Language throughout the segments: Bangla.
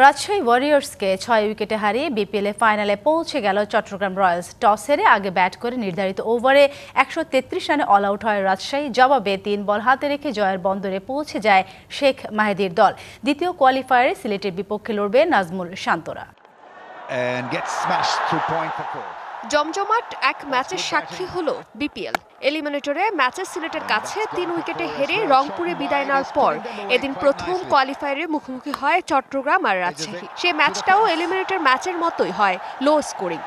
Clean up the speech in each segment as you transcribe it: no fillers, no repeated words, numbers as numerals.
রাজশাহী ওয়ারিয়র্সকে ৬ উইকেটে হারিয়ে বিপিএলে ফাইনালে পৌঁছে গেল চট্টগ্রাম রয়্যালস। টস হেরে আগে ব্যাট করে নির্ধারিত ওভারে ১৩৩ রানে অল আউট হয় রাজশাহী। জবাবে ৩ বল হাতে রেখে জয়ের বন্দরে পৌঁছে যায় শেখ মাহেদীর দল। দ্বিতীয় কোয়ালিফায়ারে সিলেটের বিপক্ষে লড়বে নাজমুল শান্তরা। জমজমাট এক ম্যাচের সাক্ষী হলো বিপিএল। এলিমিনেটরে ম্যাচে সিলেটের কাছে ৩ উইকেটে হেরে রংপুরে বিদায় নেওয়ার পর এদিন প্রথম কোয়ালিফায়ারে মুখোমুখি হয় চট্টগ্রাম আর রাজশাহী। সেই ম্যাচটাও এলিমিনেটর ম্যাচের মতোই হয় লো স্কোরিং।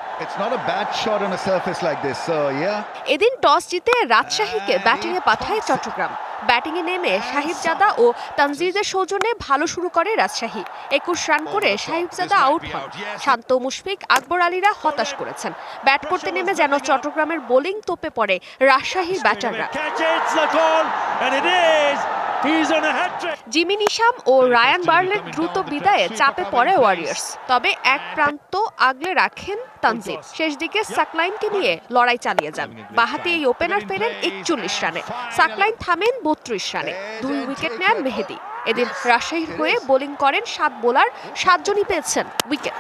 এদিন টস জিতে রাজশাহীকে ব্যাটিংয়ে পাঠায় চট্টগ্রাম। ব্যাটিংয়ে নেমে সাহিবজাদা ও তানজিদের সৌজন্যে ভালো শুরু করে রাজশাহী। ২১ রান করে সাহিবজাদা আউট হন। শান্ত, মুশফিক, আকবর আলীরা হতাশ করেছেন। ব্যাট করতে নেমে যেন চট্টগ্রামের বোলিং তোপে পড়ে রাজশাহীর ব্যাটাররা। জিমি নিশাম ও রায়ান বার্লের দ্রুত বিদায়ে চাপে পড়ে ওয়ারিয়র্স। তবে এক প্রান্ত আগলে রাখেন তানজিদ। শেষ দিকে সাকলাইনকে নিয়ে লড়াই চালিয়ে যান। বাঁহাতি এই ওপেনার ফেরেন ৪১ রানে। সাকলাইন থামেন ৩২ রানে। ২ উইকেট নেন মেহেদী। এদিন রাজশাহীর হয়ে বোলিং করেন ৭ বোলার, ৭ জনই পেয়েছেন উইকেট।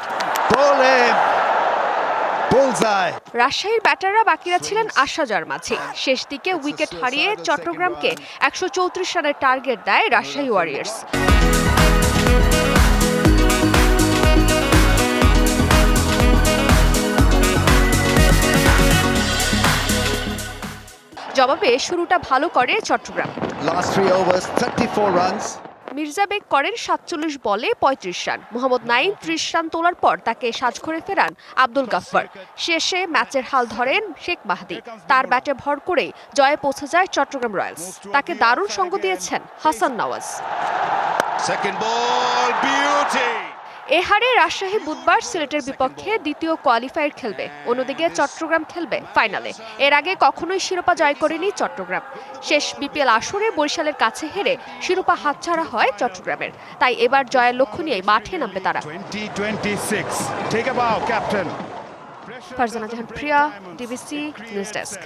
রাজশাহীর ব্যাটাররা বাকিরা ছিলেন আশাজার মাঝে। শেষ দিকে উইকেট হারিয়ে চট্টগ্রামকে ১৩৪ রানের টার্গেট দেয় রাজশাহী ওয়ারিয়র্স। জবাবে শুরুটা ভালো করে চট্টগ্রাম। মির্জা বেগ করেন ৪৭ বলে ৩৫ রান। মোহাম্মদ নাঈম ৩০ রান তোলার পর তাকে সাজঘরে ফেরান আব্দুল গাফফার। শেষে ম্যাচের হাল ধরেন শেখ মাহেদী। তার ব্যাটে ভর করেই জয়ে পৌঁছে যায় চট্টগ্রাম রয়্যালস। তাকে দারুণ সঙ্গ দিয়েছেন হাসান নওয়াজ। এ হারে রাজশাহী বুধবার সিলেটের বিপক্ষে দ্বিতীয় কোয়ালিফায়ার খেলবে। অন্যদিকে চট্টগ্রাম খেলবে ফাইনালে। এর আগে কখনোই শিরোপা জয় করেনি চট্টগ্রাম। শেষ বিপিএল আসরে বরিশালের কাছে হেরে শিরোপা হাতছাড়া হয় চট্টগ্রামের। তাই এবার জয়ের লক্ষ্য নিয়ে মাঠে নামবে তারা। ফারজানা জাহান প্রিয়া, ডিবিসি নিউজ ডেস্ক।